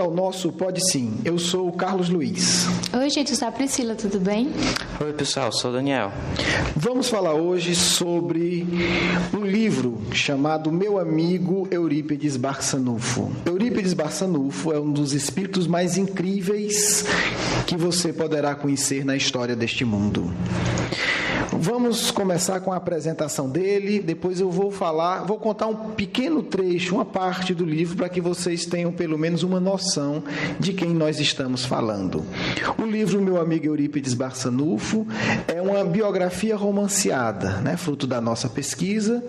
ao nosso Pode Sim. Eu sou o Carlos Luiz. Oi, gente, eu sou a Priscila, tudo bem? Oi, pessoal, sou o Daniel. Vamos falar hoje sobre um livro chamado Meu Amigo Eurípides Barçanufo. Eurípides Barçanufo é um dos espíritos mais incríveis que você poderá conhecer na história deste mundo. Vamos começar com a apresentação dele, depois eu vou contar um pequeno trecho, uma parte do livro, para que vocês tenham pelo menos uma noção de quem nós estamos falando. O livro Meu Amigo Eurípides Barçanufo é uma biografia romanceada, fruto da nossa pesquisa,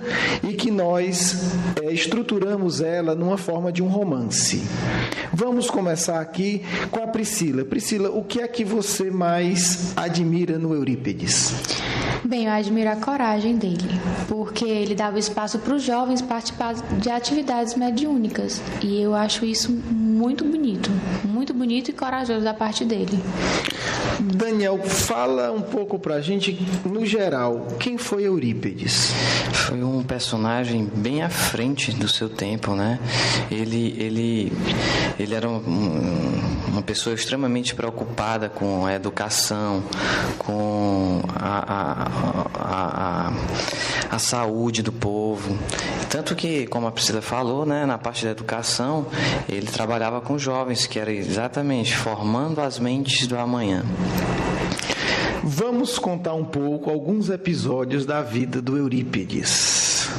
e que nós estruturamos ela numa forma de um romance. Vamos começar aqui com a Priscila. Priscila, o que é que você mais admira no Eurípides? Bem, eu admiro a coragem dele, porque ele dava espaço para os jovens participar de atividades mediúnicas, e eu acho isso muito bonito e corajoso da parte dele. Daniel, fala um pouco pra gente, no geral, quem foi Eurípides? Foi um personagem bem à frente do seu tempo, né? Ele era uma pessoa extremamente preocupada com a educação, com a saúde do povo. Tanto que, como a Priscila falou, na parte da educação, ele trabalhava com jovens, que era exatamente formando as mentes do amanhã. Vamos contar um pouco alguns episódios da vida do Eurípides.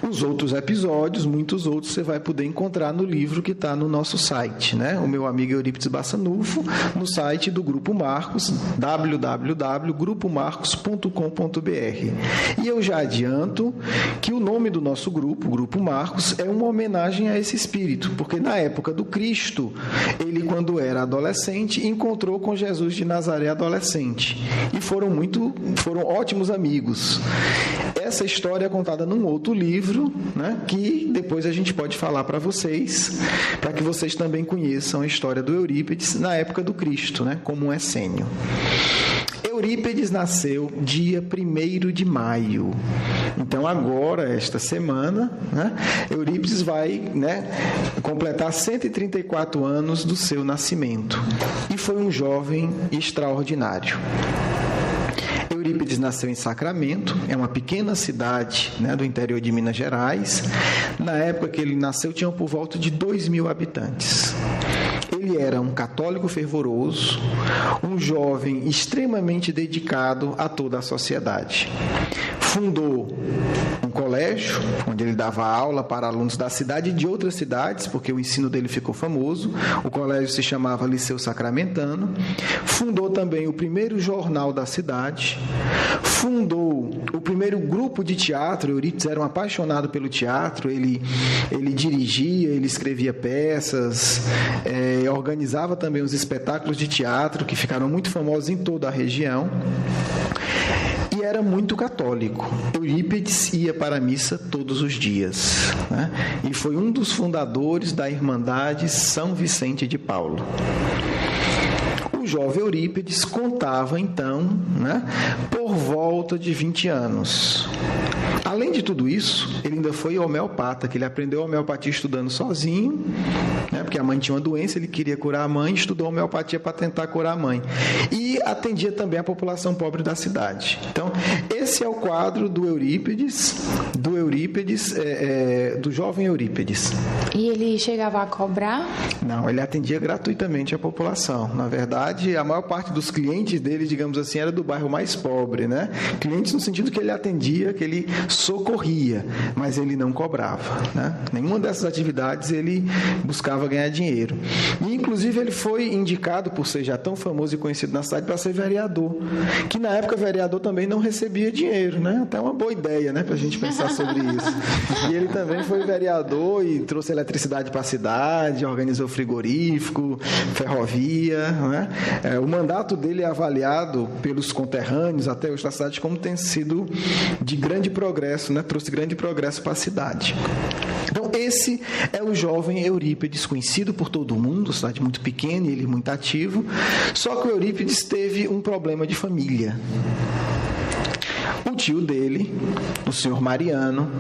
Os outros episódios, muitos outros, você vai poder encontrar no livro que está no nosso site, O Meu Amigo Eurípides Barçanufo, no site do Grupo Marcos, www.grupomarcos.com.br. E eu já adianto que o nome do nosso grupo, Grupo Marcos, é uma homenagem a esse espírito, porque na época do Cristo, ele, quando era adolescente, encontrou com Jesus de Nazaré adolescente, e foram ótimos amigos. Essa história é contada num outro livro, que depois a gente pode falar para vocês, para que vocês também conheçam a história do Eurípides na época do Cristo, como um essênio. Eurípides nasceu dia 1º de maio. Então agora, esta semana, Eurípides vai completar 134 anos do seu nascimento. E foi um jovem extraordinário. Eurípides nasceu em Sacramento, é uma pequena cidade do interior de Minas Gerais. Na época que ele nasceu, tinham por volta de 2.000 habitantes. Ele era um católico fervoroso, um jovem extremamente dedicado a toda a sociedade. Fundou um colégio, onde ele dava aula para alunos da cidade e de outras cidades, porque o ensino dele ficou famoso. O colégio se chamava Liceu Sacramentano. Fundou também o primeiro jornal da cidade. Fundou o primeiro grupo de teatro. Eurípides era um apaixonado pelo teatro. Ele dirigia, ele escrevia peças, organizava também os espetáculos de teatro, que ficaram muito famosos em toda a região. E era muito católico. Eurípides ia para a missa todos os dias, E foi um dos fundadores da Irmandade São Vicente de Paulo. O jovem Eurípides contava, então, por volta de 20 anos. Além de tudo isso, ele ainda foi homeopata, que ele aprendeu homeopatia estudando sozinho, porque a mãe tinha uma doença, ele queria curar a mãe, estudou homeopatia para tentar curar a mãe. E atendia também a população pobre da cidade. Então, esse é o quadro do Eurípides, do jovem Eurípides. E ele chegava a cobrar? Não, ele atendia gratuitamente a população. Na verdade, a maior parte dos clientes dele, digamos assim, era do bairro mais pobre, Clientes no sentido que ele atendia, que ele socorria, mas ele não cobrava, Nenhuma dessas atividades ele buscava ganhar dinheiro. E, inclusive, ele foi indicado, por ser já tão famoso e conhecido na cidade, para ser vereador, que na época vereador também não recebia dinheiro, Até uma boa ideia, para a gente pensar sobre isso. E ele também foi vereador e trouxe eletricidade para a cidade, organizou frigorífico, ferrovia, O mandato dele é avaliado pelos conterrâneos até hoje da cidade como tem sido de grande progresso, trouxe grande progresso para a cidade. Então, esse é o jovem Eurípides, conhecido por todo mundo, cidade muito pequena e ele muito ativo. Só que o Eurípides teve um problema de família. O tio dele, o senhor Mariano,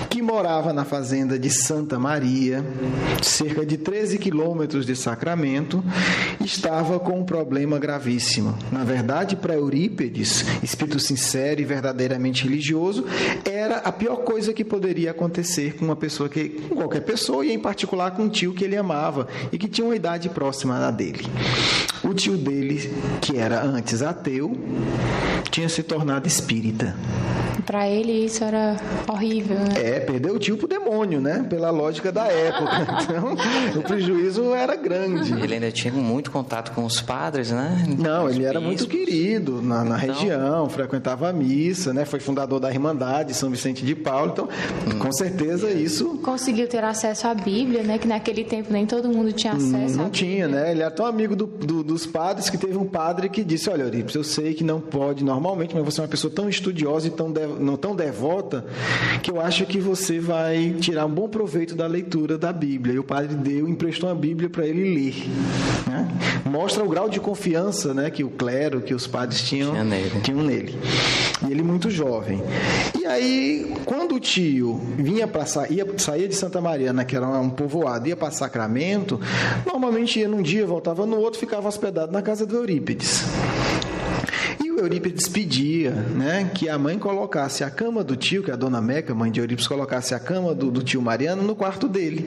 que morava na fazenda de Santa Maria, cerca de 13 quilômetros de Sacramento, estava com um problema gravíssimo. Na verdade, para Eurípides, espírito sincero e verdadeiramente religioso, era a pior coisa que poderia acontecer com com qualquer pessoa, e em particular com um tio que ele amava e que tinha uma idade próxima da dele. O tio dele, que era antes ateu, tinha se tornado espírita. Para ele isso era horrível, né? Perdeu o tio pro demônio, né? Pela lógica da época. Então, o prejuízo era grande. Ele ainda tinha muito contato com os padres, né? Não, ele era muito querido na região, frequentava a missa, né? Foi fundador da Irmandade São Vicente de Paulo. Então, com certeza isso... Conseguiu ter acesso à Bíblia, né? Que naquele tempo nem todo mundo tinha acesso à Bíblia. Não tinha, né? Ele era tão amigo dos padres que teve um padre que disse: olha, Eurípides, eu sei que não pode normalmente, mas você é uma pessoa tão estudiosa e tão devota, que eu acho que você vai tirar um bom proveito da leitura da Bíblia. E o padre emprestou uma Bíblia para ele ler, né? Mostra o grau de confiança, né, que o clero, que os padres tinham nele. E ele muito jovem. E aí, quando o tio saía de Santa Maria, né, que era um povoado, ia para Sacramento, normalmente ia num dia, voltava no outro, ficava hospedado na casa do Eurípides. O Eurípides pedia, né, que a mãe colocasse a cama do tio, que é a dona Meca, mãe de Eurípides, colocasse a cama do tio Mariano no quarto dele.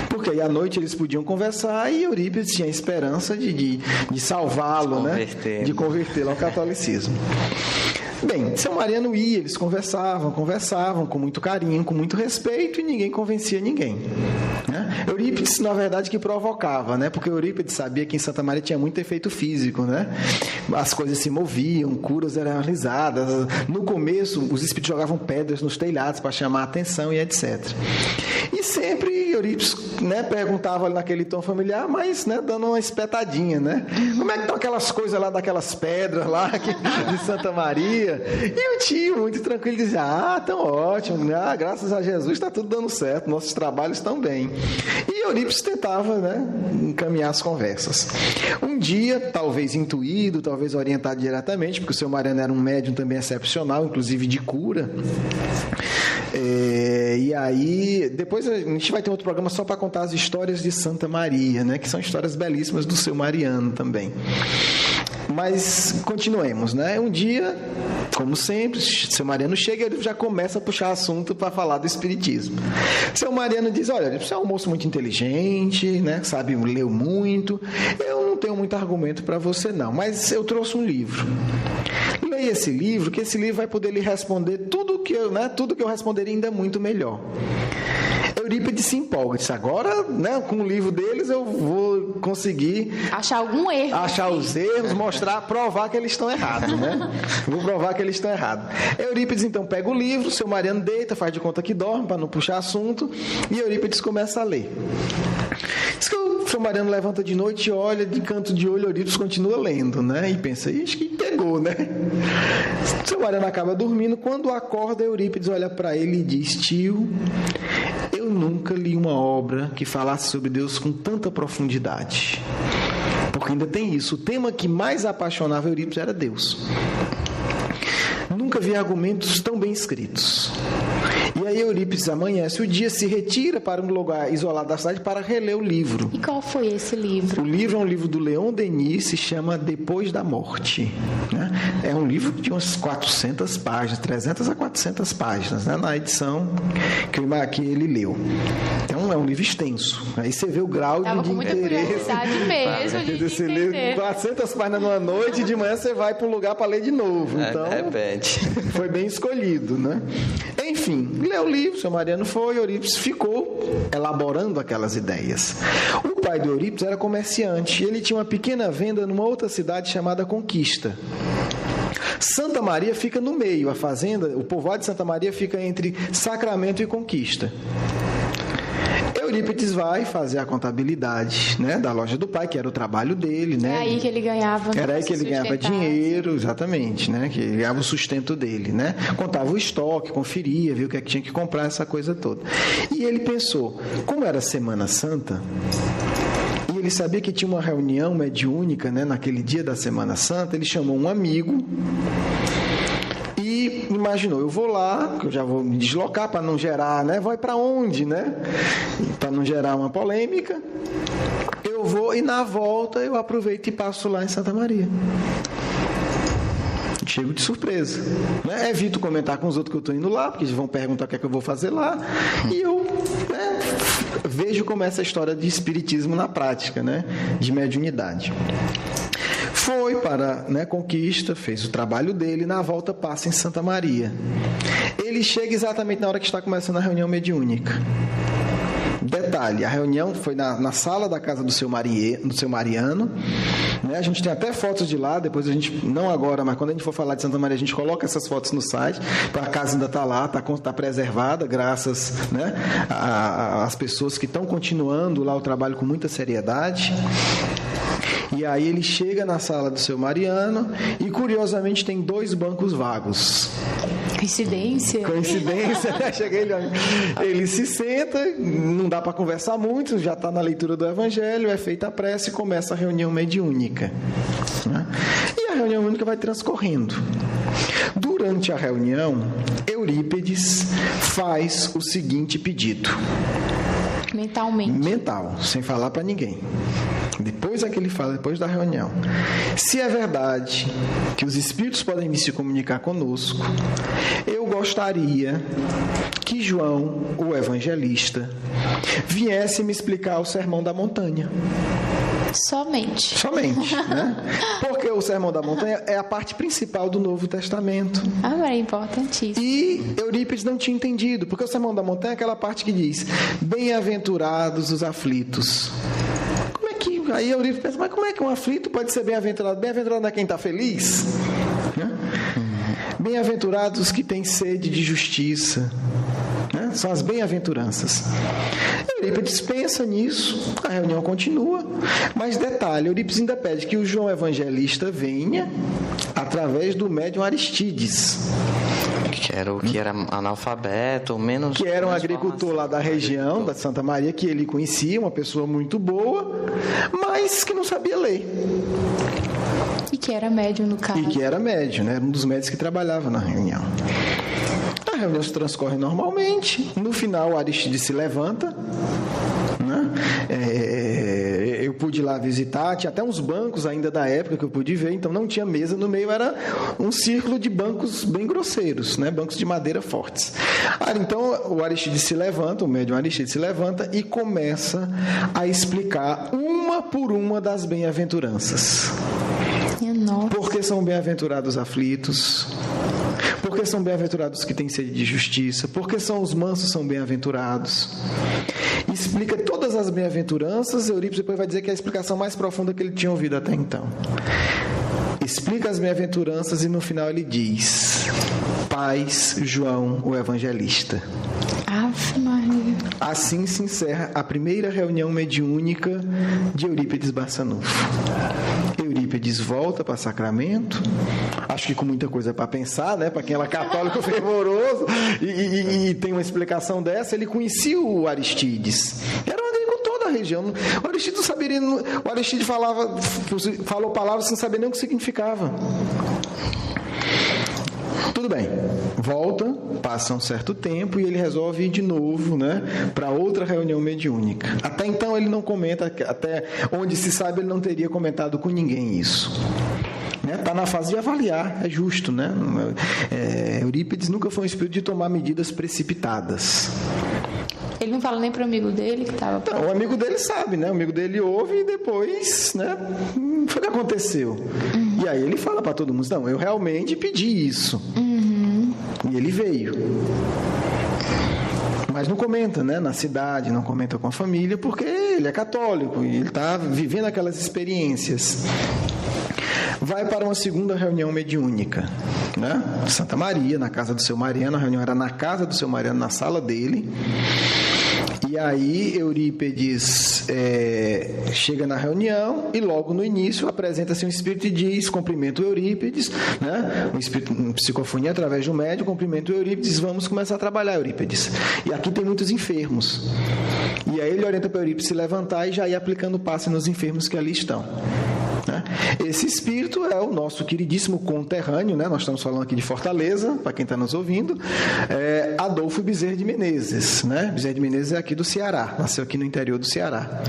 Porque aí à noite eles podiam conversar e Eurípides tinha a esperança de salvá-lo, né, de convertê-lo ao catolicismo. Bem, São Mariano ia, eles conversavam com muito carinho, com muito respeito, e ninguém convencia ninguém, né? Eurípides, na verdade, que provocava, né? Porque Eurípides sabia que em Santa Maria tinha muito efeito físico, né? As coisas se moviam, curas eram realizadas. No começo, os espíritos jogavam pedras nos telhados para chamar a atenção e etc. E sempre Eurípides, né, perguntava ali naquele tom familiar, mas, né, dando uma espetadinha, né? Como é que estão aquelas coisas lá, daquelas pedras lá de Santa Maria? E o tio, muito tranquilo, dizia: tão ótimo, graças a Jesus está tudo dando certo, nossos trabalhos estão bem. E Eurípides tentava, né, encaminhar as conversas. Um dia, talvez intuído, talvez orientado diretamente, porque o seu Mariano era um médium também excepcional, inclusive de cura. E aí, depois a gente vai ter outro programa só para contar as histórias de Santa Maria, né, que são histórias belíssimas do seu Mariano também. Mas continuemos, né? Um dia, como sempre, seu Mariano chega e ele já começa a puxar assunto para falar do espiritismo. Seu Mariano diz: olha, você é um moço muito inteligente, né? Sabe, leu muito. Eu não tenho muito argumento para você, não, mas eu trouxe um livro. Leia esse livro, que esse livro vai poder lhe responder tudo que eu responderia ainda muito melhor. Eurípides se empolga, disse: agora, né, com o livro deles eu vou conseguir achar algum erro. Achar os erros, provar que eles estão errados, né? Vou provar que eles estão errados. Eurípides então pega o livro, seu Mariano deita, faz de conta que dorme para não puxar assunto, e Eurípides começa a ler. Diz que o seu Mariano levanta de noite e olha, de canto de olho, Eurípides continua lendo, né? E pensa: acho que pegou, né? Seu Mariano acaba dormindo. Quando acorda, Eurípides olha para ele e diz: tio, eu nunca li uma obra que falasse sobre Deus com tanta profundidade. Porque ainda tem isso, o tema que mais apaixonava Eurípides era Deus. Nunca vi argumentos tão bem escritos. E aí Eurípides amanhece o dia, se retira para um lugar isolado da cidade para reler o livro. E qual foi esse livro? O livro é um livro do Leon Denis, se chama Depois da Morte, né? É um livro de umas 400 páginas, 300 a 400 páginas, né? Na edição que ele leu. Então é um livro extenso. Aí você vê o grau de interesse. Mesmo de você lê 400 páginas numa noite e de manhã você vai para um lugar para ler de novo. Então, repete. Foi bem escolhido, né? Enfim, leu o livro, seu Mariano foi, Eurípides ficou elaborando aquelas ideias. O pai do Eurípides era comerciante e ele tinha uma pequena venda numa outra cidade chamada Conquista. Santa Maria fica no meio, a fazenda, o povoado de Santa Maria fica entre Sacramento e Conquista. Eurípides vai fazer a contabilidade, né, da loja do pai, que era o trabalho dele, né? É aí que ele ganhava. Era aí que ele ganhava dinheiro, exatamente, né? Que ele ganhava o sustento dele, né? Contava o estoque, conferia, viu o que é que tinha que comprar, essa coisa toda. E ele pensou, como era Semana Santa, e ele sabia que tinha uma reunião mediúnica, né, naquele dia da Semana Santa, ele chamou um amigo e imaginou, eu vou lá, que eu já vou me deslocar para não gerar, né? Vai para onde, né? Para não gerar uma polêmica. Eu vou e na volta eu aproveito e passo lá em Santa Maria. Chego de surpresa, né? Evito comentar com os outros que eu estou indo lá, porque eles vão perguntar o que é que eu vou fazer lá, e eu vejo como é essa história de espiritismo na prática, né? De mediunidade. Foi para, né, Conquista, fez o trabalho dele, na volta passa em Santa Maria. Ele chega exatamente na hora que está começando a reunião mediúnica. Detalhe, a reunião foi na sala da casa do seu Mariano, né? A gente tem até fotos de lá, depois a gente, não agora, mas quando a gente for falar de Santa Maria, a gente coloca essas fotos no site, a casa ainda está lá, está preservada, graças, né, às pessoas que estão continuando lá o trabalho com muita seriedade. E aí ele chega na sala do seu Mariano e, curiosamente, tem 2 bancos vagos. Coincidência, né? Cheguei ele se senta, não dá para conversar muito, já está na leitura do Evangelho, é feita a prece e começa a reunião mediúnica. Né? E a reunião mediúnica vai transcorrendo. Durante a reunião, Eurípides faz o seguinte pedido. Mental, sem falar para ninguém. Depois é que ele fala, depois da reunião. Se é verdade que os espíritos podem vir se comunicar conosco, eu gostaria que João, o evangelista, viesse me explicar o Sermão da Montanha. Somente, né? Porque o Sermão da Montanha é a parte principal do Novo Testamento. É importantíssimo. E Eurípides não tinha entendido, porque o Sermão da Montanha é aquela parte que diz: bem-aventurados os aflitos. Aí Eurípides pensa, mas como é que um aflito pode ser bem-aventurado? Bem-aventurado é quem está feliz? Né? Bem-aventurados os que têm sede de justiça. Né? São as bem-aventuranças. Eurípides pensa nisso, a reunião continua, mas detalhe, Eurípides ainda pede que o João Evangelista venha através do médium Aristides. Que era analfabeto, ou menos... Que era um agricultor lá da região, da Santa Maria, que ele conhecia, uma pessoa muito boa, mas que não sabia ler. E que era médium, no caso. E que era médium, né? Era um dos médicos que trabalhava na reunião. A reunião se transcorre normalmente. No final, o Aristides se levanta, né? Eu pude ir lá visitar, tinha até uns bancos ainda da época que eu pude ver, então não tinha mesa, no meio era um círculo de bancos bem grosseiros, né? Bancos de madeira fortes. Então o Aristides se levanta, o médium Aristides se levanta e começa a explicar uma por uma das bem-aventuranças. Porque são bem-aventurados aflitos, porque são bem-aventurados que têm sede de justiça, porque são os mansos, são bem-aventurados. Explica todas as bem-aventuranças. Eurípides depois vai dizer que é a explicação mais profunda que ele tinha ouvido até então. Explica as bem-aventuranças e no final ele diz: paz, João, o evangelista. Ave Maria. Assim se encerra a primeira reunião mediúnica de Eurípides Barçanufo. Eurípides volta para Sacramento, acho que com muita coisa para pensar, né? Para quem era católico fervoroso e tem uma explicação dessa. Ele conhecia o Aristides, era um agricultor da região. O Aristides não saberia, o Aristides falou palavras sem saber nem o que significava. Tudo bem, volta, passa um certo tempo e ele resolve ir de novo, né, para outra reunião mediúnica. Até então ele não comenta, até onde se sabe ele não teria comentado com ninguém isso. Está na fase de avaliar, é justo, né? Eurípides nunca foi um espírito de tomar medidas precipitadas. Ele não fala nem para o amigo dele que estava... Não, o amigo dele sabe, né? O amigo dele ouve e depois, né? Foi o que aconteceu. E aí ele fala para todo mundo: não, eu realmente pedi isso. E ele veio. Mas não comenta, né? Na cidade, não comenta com a família, porque ele é católico e ele está vivendo aquelas experiências. Vai para uma segunda reunião mediúnica, né? Santa Maria, na casa do seu Mariano. A reunião era na casa do seu Mariano, na sala dele. E aí Eurípides chega na reunião e logo no início apresenta-se um espírito e diz: cumprimento Eurípides, né? Um espírito, uma psicofonia através de um médium, cumprimento Eurípides, vamos começar a trabalhar, Eurípides. E aqui tem muitos enfermos. E aí ele orienta para Eurípides se levantar e já ir aplicando o passe nos enfermos que ali estão. Esse espírito é o nosso queridíssimo conterrâneo, né? Nós estamos falando aqui de Fortaleza, para quem está nos ouvindo, Adolfo Bezerra de Menezes, né? Bezerra de Menezes é aqui do Ceará, nasceu aqui no interior do Ceará.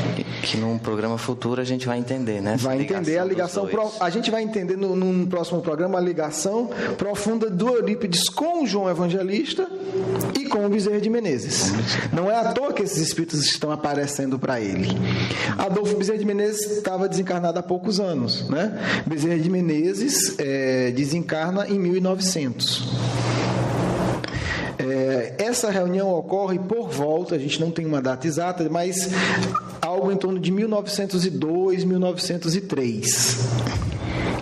Que num programa futuro a gente vai entender, né? Vai entender a ligação, a gente vai entender num próximo programa a ligação profunda do Eurípides com o João Evangelista e com o Bezerra de Menezes. Não é à toa que esses espíritos estão aparecendo para ele. Adolfo Bezerra de Menezes estava desencarnado há poucos anos, né? Bezerra de Menezes desencarna em 1900. Essa reunião ocorre por volta, a gente não tem uma data exata, mas algo em torno de 1902, 1903.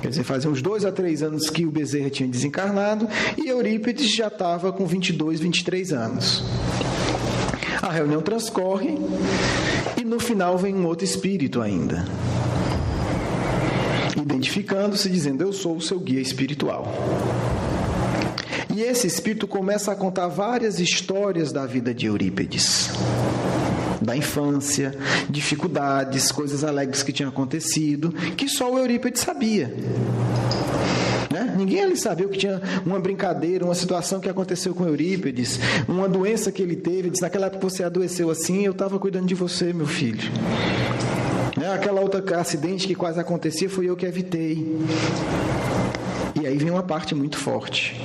Quer dizer, fazia uns 2 a 3 anos que o Bezerra tinha desencarnado e Eurípides já estava com 22, 23 anos. A reunião transcorre e no final vem um outro espírito ainda, identificando-se, dizendo: eu sou o seu guia espiritual. E esse espírito começa a contar várias histórias da vida de Eurípides, da infância, dificuldades, coisas alegres que tinham acontecido, que só o Eurípides sabia. Né? Ninguém ali sabia o que tinha, uma brincadeira, uma situação que aconteceu com Eurípides, uma doença que ele teve. Ele disse: naquela época você adoeceu assim, eu estava cuidando de você, meu filho. Aquela outra acidente que quase acontecia, fui eu que evitei. E aí vem uma parte muito forte,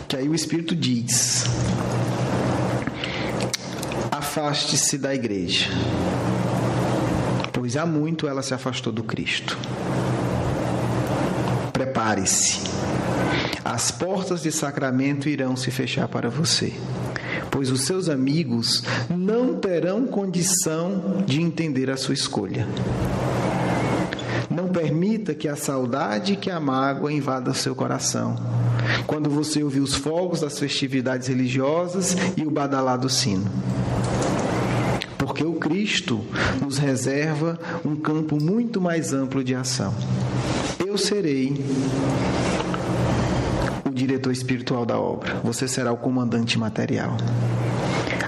que aí o Espírito diz: afaste-se da igreja, pois há muito ela se afastou do Cristo. Prepare-se, as portas de sacramento irão se fechar para você, pois os seus amigos não terão condição de entender a sua escolha. Não permita que a saudade e que a mágoa invada seu coração, quando você ouvir os fogos das festividades religiosas e o badalar do sino. Porque o Cristo nos reserva um campo muito mais amplo de ação. Eu serei o diretor espiritual da obra, você será o comandante material.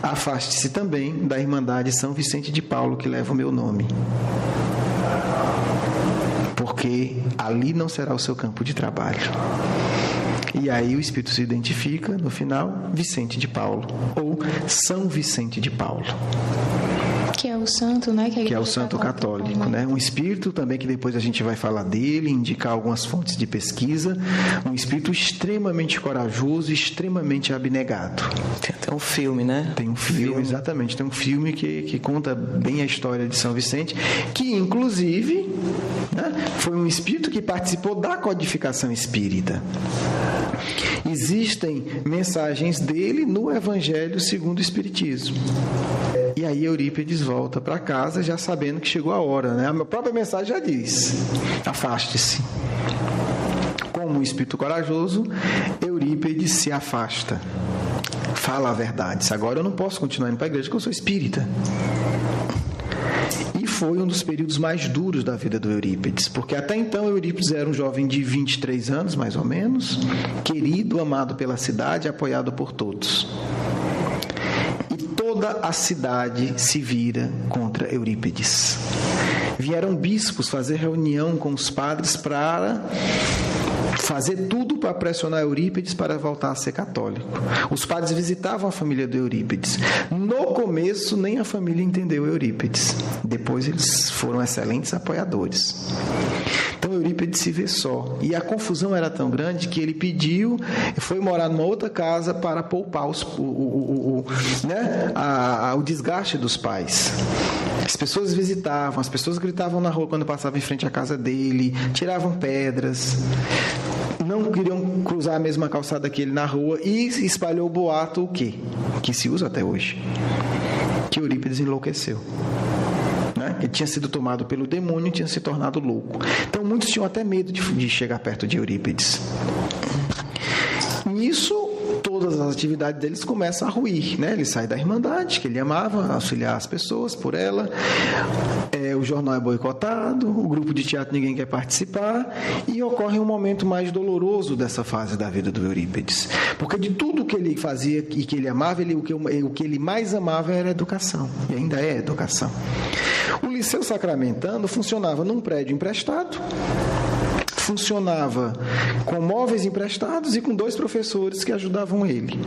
Afaste-se também da Irmandade São Vicente de Paulo, que leva o meu nome, porque ali não será o seu campo de trabalho. E aí o Espírito se identifica, no final, Vicente de Paulo, ou São Vicente de Paulo. Que é o santo, né? Que é o santo católico, né? Um espírito também que depois a gente vai falar dele, indicar algumas fontes de pesquisa. Um espírito extremamente corajoso e extremamente abnegado. Tem até um filme, né? Tem um filme, exatamente. Tem um filme que conta bem a história de São Vicente, que inclusive, né, foi um espírito que participou da codificação espírita. Existem mensagens dele no Evangelho segundo o Espiritismo. E aí Eurípides volta para casa já sabendo que chegou a hora, né? A minha própria mensagem já diz: afaste-se. Como um espírito corajoso, Eurípides se afasta. Fala a verdade. Agora eu não posso continuar indo para a igreja porque eu sou espírita. E foi um dos períodos mais duros da vida do Eurípides, porque até então Eurípides era um jovem de 23 anos, mais ou menos, querido, amado pela cidade, apoiado por todos. Toda a cidade se vira contra Eurípides. Vieram bispos fazer reunião com os padres para fazer tudo para pressionar Eurípides para voltar a ser católico. Os padres visitavam a família do Eurípides. No começo, nem a família entendeu Eurípides. Depois, eles foram excelentes apoiadores. Então, Eurípides se vê só. E a confusão era tão grande que ele pediu, foi morar numa outra casa para poupar o desgaste dos pais. As pessoas visitavam, as pessoas gritavam na rua quando passavam em frente à casa dele, tiravam pedras, não queriam cruzar a mesma calçada que ele na rua, e espalhou o boato, o quê? Que se usa até hoje, que Eurípides enlouqueceu. Ele tinha sido tomado pelo demônio e tinha se tornado louco. Então muitos tinham até medo de chegar perto de Eurípides. Nisso, todas as atividades deles começam a ruir, né? Ele sai da Irmandade, que ele amava, auxiliar as pessoas por ela. o jornal é boicotado, o grupo de teatro ninguém quer participar, e ocorre um momento mais doloroso dessa fase da vida do Eurípides. Porque de tudo que ele fazia e que ele amava, o que ele mais amava era a educação, e ainda é a educação. O Liceu Sacramentano funcionava num prédio emprestado, funcionava com móveis emprestados e com 2 professores que ajudavam ele.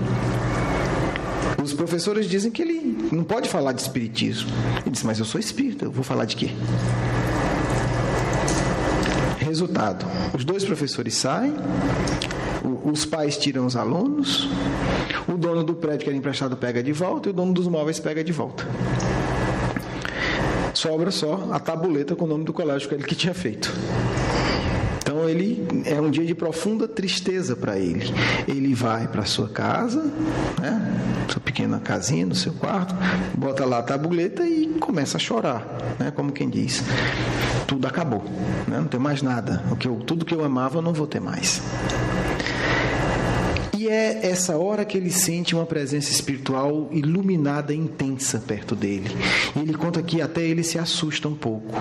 Os professores dizem que ele não pode falar de espiritismo. Ele disse, mas eu sou espírita, eu vou falar de quê? Resultado, os 2 professores saem, os pais tiram os alunos, o dono do prédio que era emprestado pega de volta e o dono dos móveis pega de volta. Sobra só a tabuleta com o nome do colégio que ele que tinha feito. Então, é um dia de profunda tristeza para ele. Ele vai para a sua casa, né, sua pequena casinha, no seu quarto, bota lá a tabuleta e começa a chorar, né, como quem diz, tudo acabou, né, não tem mais nada, tudo que eu amava eu não vou ter mais. E é essa hora que ele sente uma presença espiritual iluminada e intensa perto dele. E ele conta que até ele se assusta um pouco.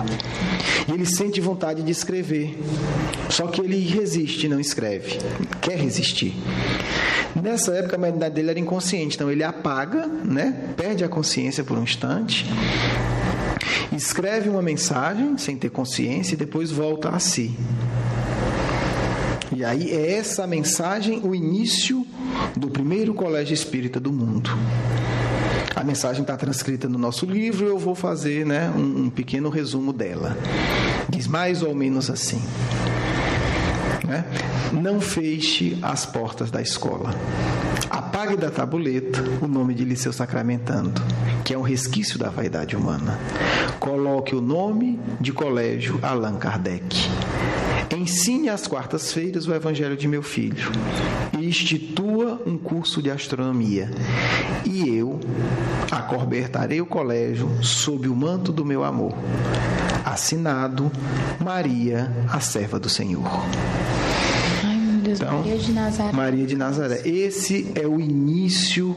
E ele sente vontade de escrever. Só que ele resiste, não escreve. Quer resistir. Nessa época a mediunidade dele era inconsciente. Então ele apaga, né? Perde a consciência por um instante. Escreve uma mensagem sem ter consciência e depois volta a si. E aí é essa mensagem o início do primeiro colégio espírita do mundo. A mensagem está transcrita no nosso livro e eu vou fazer, né, um pequeno resumo dela. Diz mais ou menos assim, né? Não feche as portas da escola. Apague da tabuleta o nome de Liceu Sacramentano, que é um resquício da vaidade humana. Coloque o nome de Colégio Allan Kardec. Ensine às quartas-feiras o Evangelho de meu filho e institua um curso de astronomia. E eu acobertarei o colégio sob o manto do meu amor. Assinado, Maria, a serva do Senhor. Ai, meu Deus, então, Maria de Nazaré. Maria de Nazaré. Esse é o início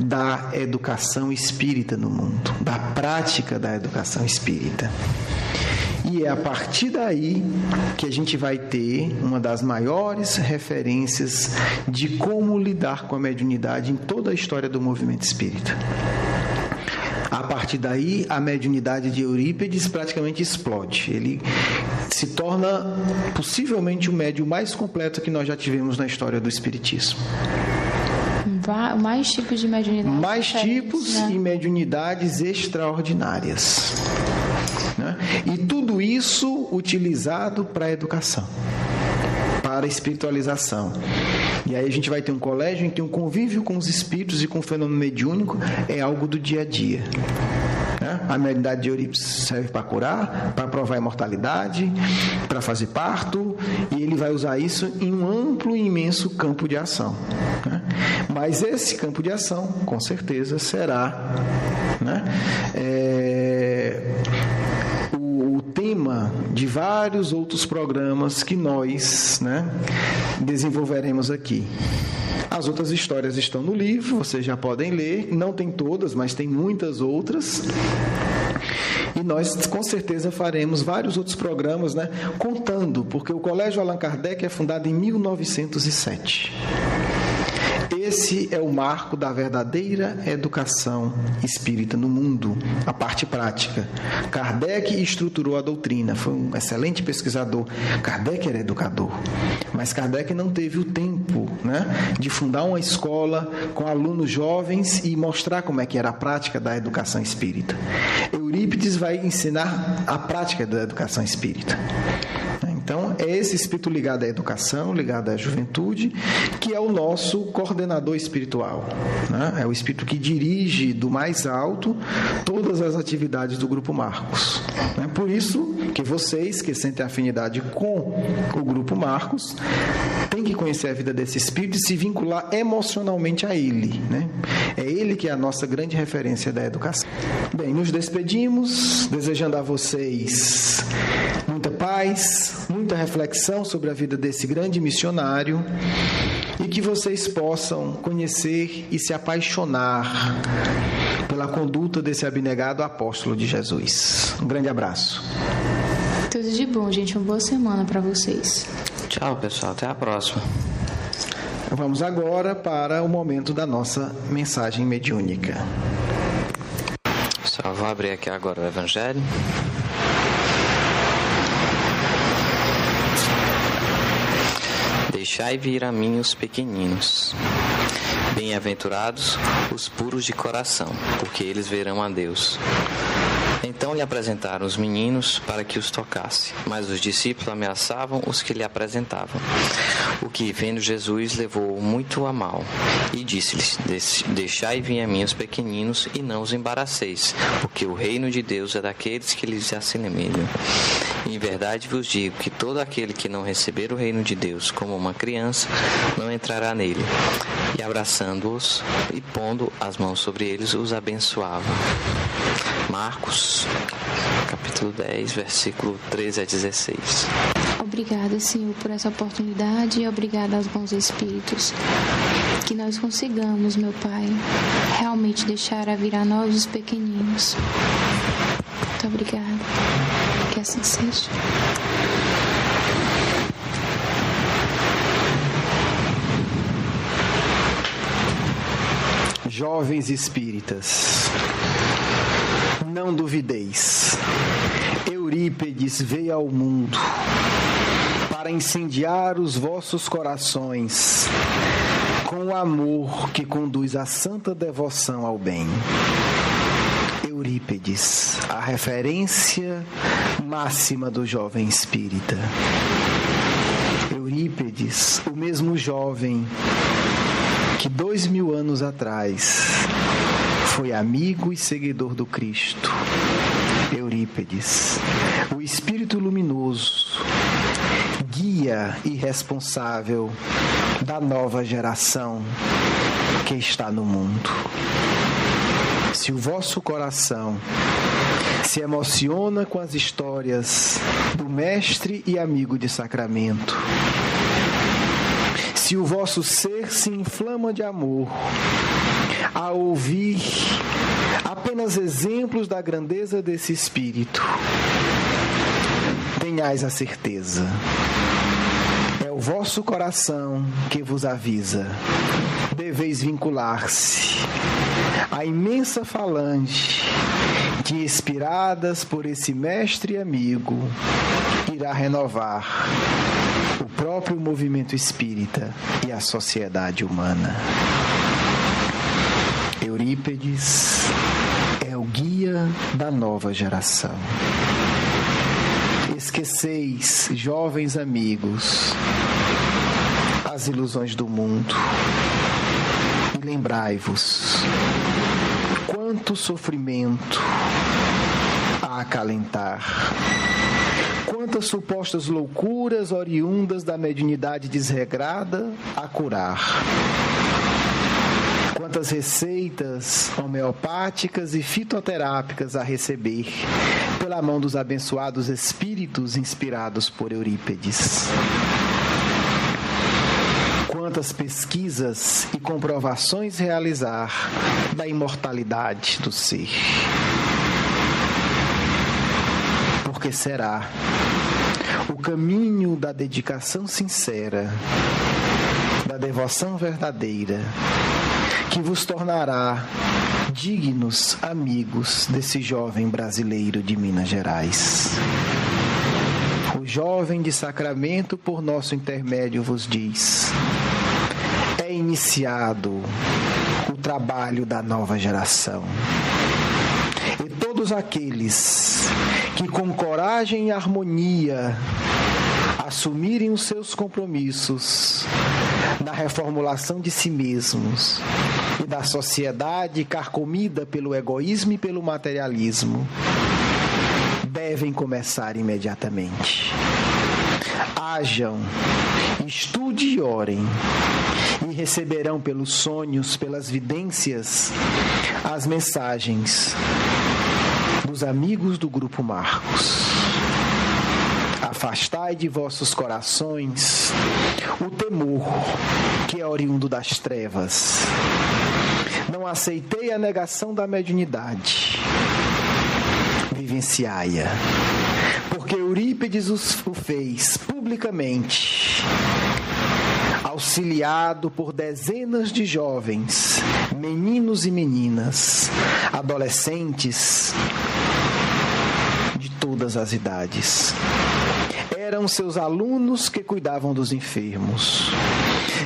da educação espírita no mundo, da prática da educação espírita. E é a partir daí que a gente vai ter uma das maiores referências de como lidar com a mediunidade em toda a história do movimento espírita. A partir daí, a mediunidade de Eurípides praticamente explode. Ele se torna possivelmente o médium mais completo que nós já tivemos na história do espiritismo. Mais tipos de mediunidade. Mais tipos, né? E mediunidades extraordinárias. Né? E tudo isso utilizado para a educação, para a espiritualização. E aí a gente vai ter um colégio em que um convívio com os espíritos e com o fenômeno mediúnico é algo do dia a dia. Né? A mediunidade de Eurípides serve para curar, para provar a imortalidade, para fazer parto, e ele vai usar isso em um amplo e imenso campo de ação. Né? Mas esse campo de ação, com certeza, será, né, o tema de vários outros programas que nós, né, desenvolveremos aqui. As outras histórias estão no livro, vocês já podem ler. Não tem todas, mas tem muitas outras. E nós, com certeza, faremos vários outros programas, né, contando, porque o Colégio Allan Kardec é fundado em 1907. Esse é o marco da verdadeira educação espírita no mundo, a parte prática. Kardec estruturou a doutrina, foi um excelente pesquisador. Kardec era educador, mas Kardec não teve o tempo, né, de fundar uma escola com alunos jovens e mostrar como é que era a prática da educação espírita. Eurípides vai ensinar a prática da educação espírita. Então, é esse espírito ligado à educação, ligado à juventude, que é o nosso coordenador espiritual, né? É o espírito que dirige do mais alto todas as atividades do Grupo Marcos. Né? Por isso que vocês, que sentem afinidade com o Grupo Marcos, têm que conhecer a vida desse espírito e se vincular emocionalmente a ele. Né? É ele que é a nossa grande referência da educação. Bem, nos despedimos, desejando a vocês muita paz, muita reflexão sobre a vida desse grande missionário e que vocês possam conhecer e se apaixonar pela pela conduta desse abnegado apóstolo de Jesus. Um grande abraço. Tudo de bom, gente. Uma boa semana para vocês. Tchau, pessoal. Até a próxima. Vamos agora para o momento da nossa mensagem mediúnica. Só vou abrir aqui agora o Evangelho. Deixai vir a mim os pequeninos. Bem-aventurados os puros de coração, porque eles verão a Deus. Então lhe apresentaram os meninos para que os tocasse, mas os discípulos ameaçavam os que lhe apresentavam. O que, vendo Jesus, levou muito a mal, e disse-lhes: Deixai vir a mim os pequeninos, e não os embaraceis, porque o reino de Deus é daqueles que lhes assemelham. Em verdade vos digo que todo aquele que não receber o reino de Deus como uma criança, não entrará nele. E abraçando-os e pondo as mãos sobre eles, os abençoava. Marcos, capítulo 10, versículo 13 a 16. Obrigada, Senhor, por essa oportunidade e obrigada aos bons espíritos. Que nós consigamos, meu Pai, realmente deixar a vir a nós os pequeninos. Muito obrigada. Que assim seja. Jovens espíritas, não duvideis. Eurípedes veio ao mundo para incendiar os vossos corações com o amor que conduz à santa devoção ao bem. Eurípedes, a referência máxima do jovem espírita. Eurípedes, o mesmo jovem que 2000 anos atrás foi amigo e seguidor do Cristo. Eurípedes, o espírito luminoso, guia e responsável da nova geração que está no mundo. Se o vosso coração se emociona com as histórias do mestre e amigo de sacramento, se o vosso ser se inflama de amor ao ouvir apenas exemplos da grandeza desse espírito, tenhais a certeza, é o vosso coração que vos avisa. Deveis vincular-se à imensa falange que, inspiradas por esse mestre e amigo, irá renovar o próprio movimento espírita e a sociedade humana. Eurípedes é o guia da nova geração. Esqueceis, jovens amigos, as ilusões do mundo e lembrai-vos quanto sofrimento a acalentar, quantas supostas loucuras oriundas da mediunidade desregrada a curar, quantas receitas homeopáticas e fitoterápicas a receber pela mão dos abençoados espíritos inspirados por Eurípedes. Quantas pesquisas e comprovações realizar da imortalidade do ser. Porque será o caminho da dedicação sincera, da devoção verdadeira, que vos tornará dignos amigos desse jovem brasileiro de Minas Gerais. O jovem de sacramento, por nosso intermédio, vos diz: é iniciado o trabalho da nova geração. E todos aqueles que com coragem e harmonia assumirem os seus compromissos na reformulação de si mesmos e da sociedade carcomida pelo egoísmo e pelo materialismo, devem começar imediatamente. Hajam, estudem e orem, e receberão pelos sonhos, pelas vidências, as mensagens dos amigos do Grupo Marcos. Afastai de vossos corações o temor que é oriundo das trevas. Não aceitei a negação da mediunidade. Vivenciai-a. Porque Eurípides o fez publicamente, auxiliado por dezenas de jovens, meninos e meninas, adolescentes de todas as idades. Eram seus alunos que cuidavam dos enfermos,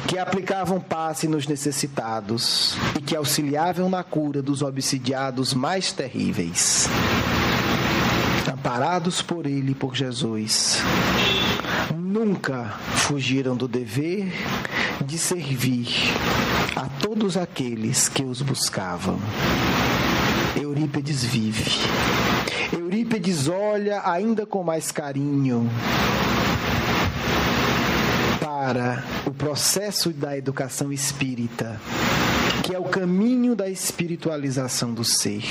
que aplicavam passe nos necessitados e que auxiliavam na cura dos obsidiados mais terríveis. Amparados por ele e por Jesus, nunca fugiram do dever de servir a todos aqueles que os buscavam. Eurípides vive. Eurípides olha ainda com mais carinho para o processo da educação espírita, que é o caminho da espiritualização do ser.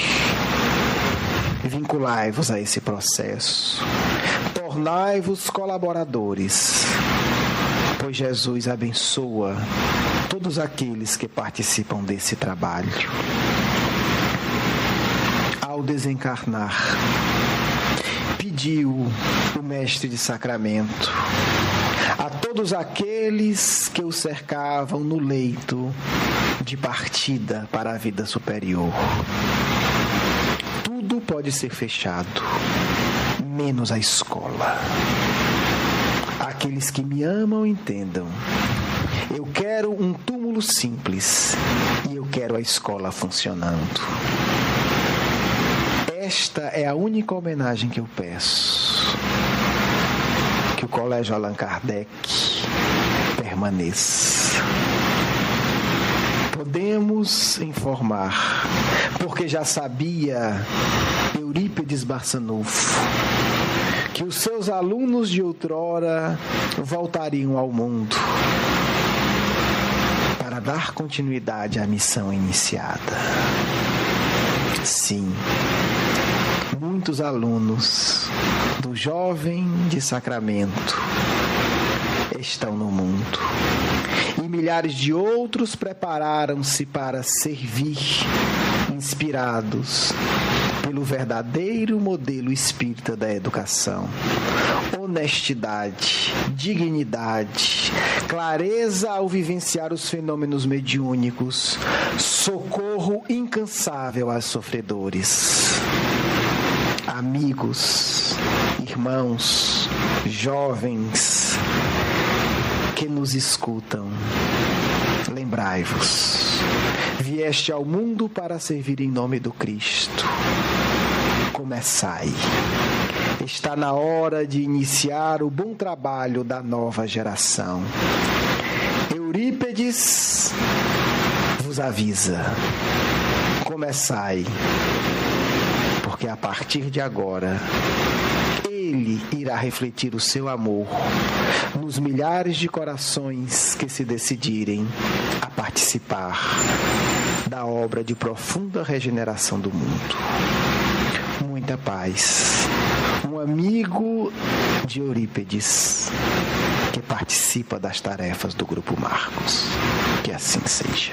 Vinculai-vos a esse processo. Tornai-vos colaboradores, pois Jesus abençoa todos aqueles que participam desse trabalho. Ao desencarnar, pediu o mestre de sacramento a todos aqueles que o cercavam no leito de partida para a vida superior: tudo pode ser fechado, menos a escola. Aqueles que me amam entendam. Eu quero um túmulo simples e eu quero a escola funcionando. Esta é a única homenagem que eu peço. Que o Colégio Allan Kardec permaneça. Podemos informar, porque já sabia Eurípides Barçanufo, que os seus alunos de outrora voltariam ao mundo para dar continuidade à missão iniciada. Sim, muitos alunos do Jovem de Sacramento estão no mundo. E milhares de outros prepararam-se para servir, inspirados pelo verdadeiro modelo espírita da educação. Honestidade, dignidade, clareza ao vivenciar os fenômenos mediúnicos, socorro incansável aos sofredores. Amigos, irmãos, jovens que nos escutam, lembrai-vos, vieste ao mundo para servir em nome do Cristo. Começai. Está na hora de iniciar o bom trabalho da nova geração. Eurípides vos avisa. Começai, porque a partir de agora ele irá refletir o seu amor nos milhares de corações que se decidirem a participar da obra de profunda regeneração do mundo. Muita paz. Um amigo de Eurípides que participa das tarefas do Grupo Marcos. Que assim seja.